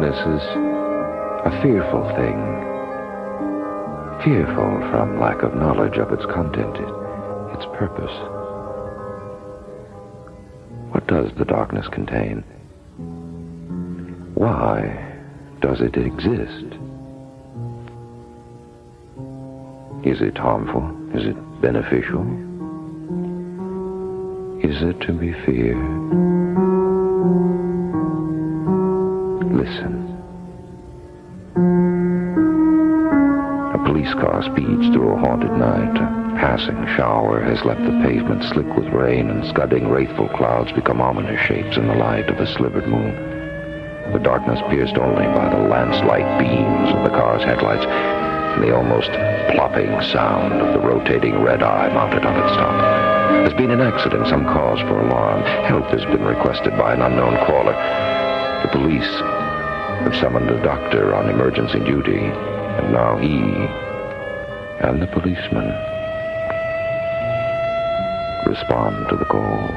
darkness is a fearful thing. Fearful from lack of knowledge of its content, its purpose. What does the darkness contain? Why does it exist? Is it harmful? Is it beneficial? Is it to be feared? Listen. A police car speeds through a haunted night. A passing shower has left the pavement slick with rain, and scudding wraithful clouds become ominous shapes in the light of a slivered moon. The darkness pierced only by the lance-like beams of the car's headlights and the almost plopping sound of the rotating red eye mounted on its top. There's been an accident, some cause for alarm. Help has been requested by an unknown caller. The police have summoned a doctor on emergency duty, and now he and the policeman respond to the call.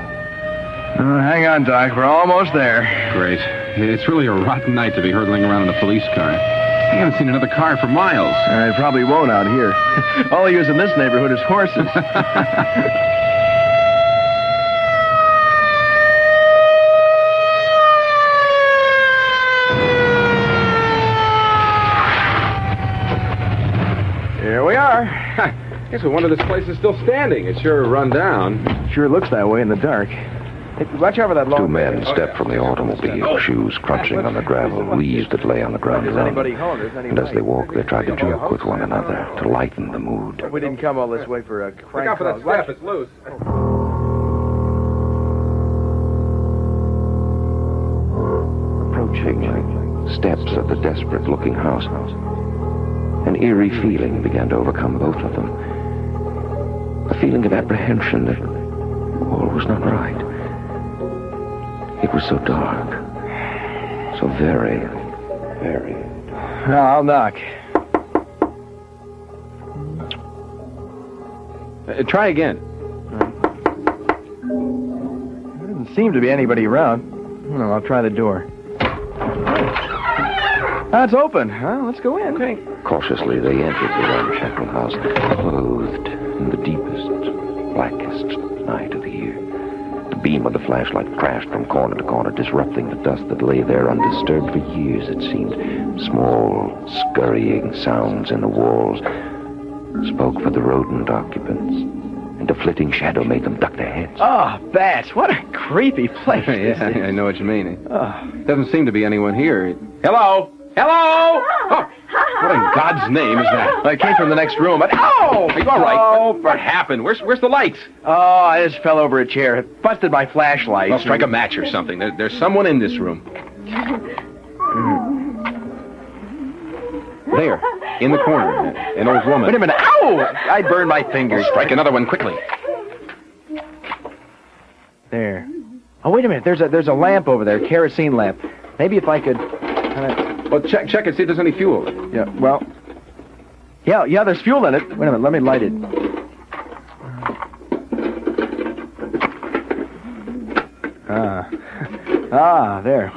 Hang on, Doc. We're almost there. Great. It's really a rotten night to be hurtling around in a police car. I haven't seen another car for miles. I probably won't out here. All I use in this neighborhood is horses. Here we are. Guess no wonder this place is still standing. It's sure run down. Sure looks that way in the dark. Hey, watch out for that long... Two men step from the automobile, shoes crunching on the gravel, leaves that lay on the ground around them. And as they walk, they try to joke with one another to lighten the mood. We didn't come all this way for a crank. Look out for that step, it's loose. Approaching steps of the desperate-looking house, an eerie feeling began to overcome both of them. A feeling of apprehension that all was not right. It was so dark. So very, very... I'll knock. Try again. There doesn't seem to be anybody around. No, I'll try the door. It's open. Let's go in. Okay. Cautiously, they entered the ramshackle house, clothed in the deepest, blackest night of the year. The beam of the flashlight crashed from corner to corner, disrupting the dust that lay there undisturbed for years, it seemed. Small, scurrying sounds in the walls spoke for the rodent occupants, and a flitting shadow made them duck their heads. Oh, bats. What a creepy place. Yeah, I know what you mean. Doesn't seem to be anyone here. Hello? Hello? Oh, what in God's name is that? I came from the next room, but... Oh! Are you all right? Oh, What happened? Where's the light? Oh, I just fell over a chair. It busted my flashlight. Well, strike a match or something. There's someone in this room. There, in the corner, an old woman. Wait a minute. Ow! I burned my fingers. Strike another one quickly. There. Oh, wait a minute. There's a lamp over there, kerosene lamp. Maybe if I could... Well, check and see if there's any fuel. Yeah, well... Yeah, there's fuel in it. Wait a minute, let me light it. There.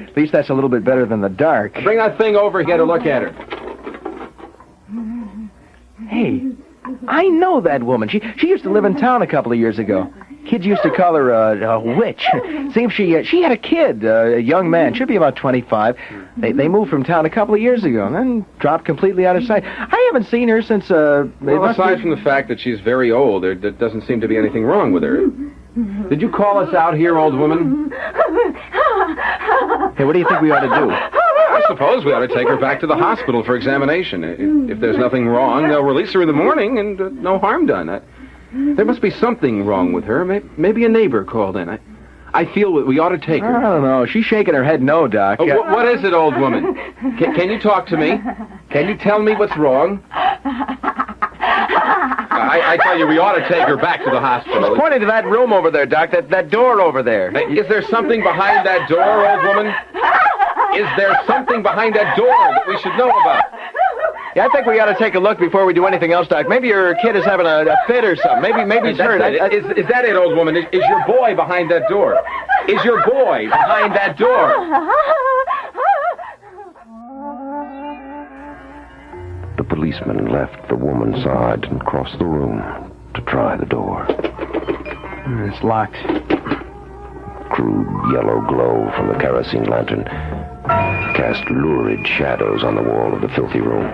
At least that's a little bit better than the dark. Bring that thing over here to look at her. Hey, I know that woman. She used to live in town a couple of years ago. Kids used to call her a witch. Seems she had a kid, a young man. Should be about 25. They moved from town a couple of years ago and then dropped completely out of sight. I haven't seen her since... Well, aside from the fact that she's very old, there doesn't seem to be anything wrong with her. Did you call us out here, old woman? Hey, what do you think we ought to do? I suppose we ought to take her back to the hospital for examination. If there's nothing wrong, they'll release her in the morning and no harm done. There must be something wrong with her. Maybe a neighbor called in. I feel we ought to take her. I don't know. She's shaking her head no, Doc. What is it, old woman? Can you talk to me? Can you tell me what's wrong? I tell you, we ought to take her back to the hospital. She's pointing to that room over there, Doc. That door over there. Is there something behind that door, old woman? Is there something behind that door that we should know about? Yeah, I think we ought to take a look before we do anything else, Doc. Maybe your kid is having a fit or something. Maybe he's hurt. Is that it, old woman? Is your boy behind that door? Is your boy behind that door? policeman left the woman's side and crossed the room to try the door. It's locked. Crude yellow glow from the kerosene lantern cast lurid shadows on the wall of the filthy room.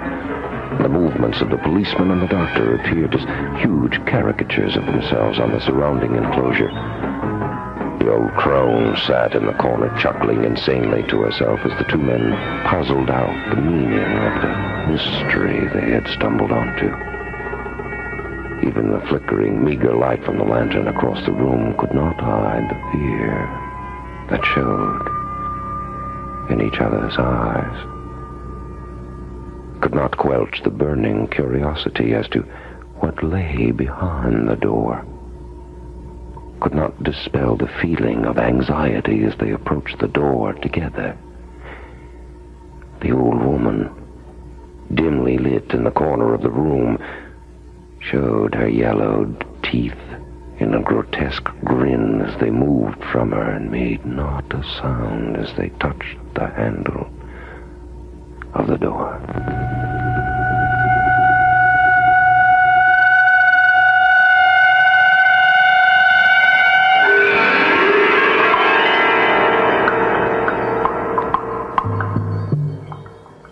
The movements of the policeman and the doctor appeared as huge caricatures of themselves on the surrounding enclosure. The old crone sat in the corner chuckling insanely to herself as the two men puzzled out the meaning of the mystery they had stumbled onto. Even the flickering, meager light from the lantern across the room could not hide the fear that showed in each other's eyes. Could not quelch the burning curiosity as to what lay behind the door. Could not dispel the feeling of anxiety as they approached the door together. The old woman, dimly lit in the corner of the room, showed her yellowed teeth in a grotesque grin as they moved from her and made not a sound as they touched the handle of the door.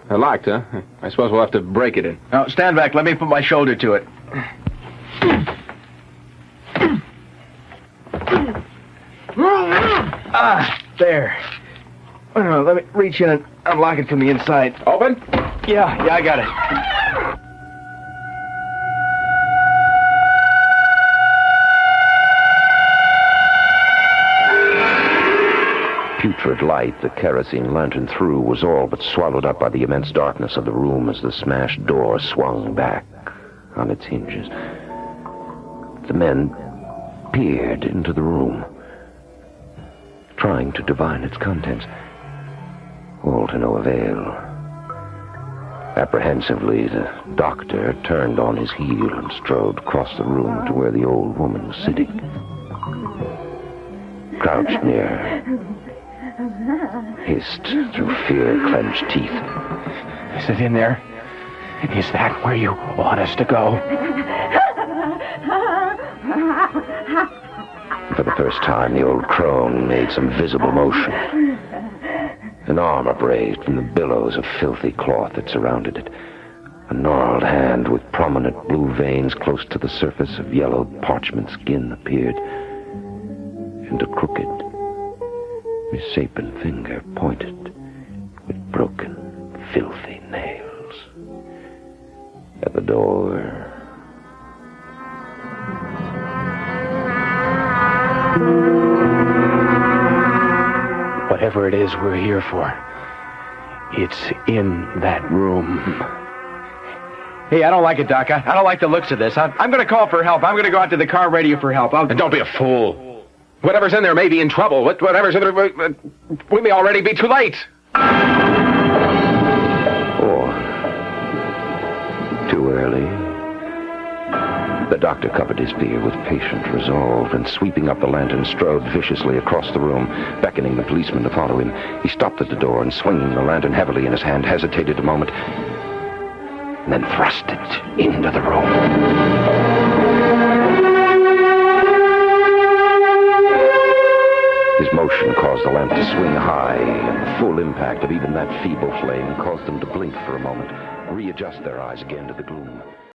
Locked, huh? I suppose we'll have to break it in. Now, stand back. Let me put my shoulder to it. There. Let me reach in and unlock it from the inside. Open? Yeah, I got it. Putrid light the kerosene lantern threw was all but swallowed up by the immense darkness of the room as the smashed door swung back on its hinges. The men peered into the room, trying to divine its contents. All to no avail. Apprehensively, the doctor turned on his heel and strode across the room to where the old woman was sitting. Crouched near her, hissed through fear-clenched teeth. Is it in there? Is that where you want us to go? For the first time, the old crone made some visible motion. An arm upraised from the billows of filthy cloth that surrounded it. A gnarled hand with prominent blue veins close to the surface of yellowed parchment skin appeared. And a crooked, misshapen finger pointed with broken, filthy nails. At the door, whatever it is we're here for, it's in that room. Hey, I don't like it, Doc. I don't like the looks of this. I'm going to call for help. I'm going to go out to the car radio for help. And don't be a fool. Whatever's in there may be in trouble. Whatever's in there, we may already be too late. or too early. The doctor covered his fear with patient resolve and, sweeping up the lantern, strode viciously across the room, beckoning the policeman to follow him. He stopped at the door and, swinging the lantern heavily in his hand, hesitated a moment, and then thrust it into the room. His motion caused the lamp to swing high, and the full impact of even that feeble flame caused them to blink for a moment, readjust their eyes again to the gloom.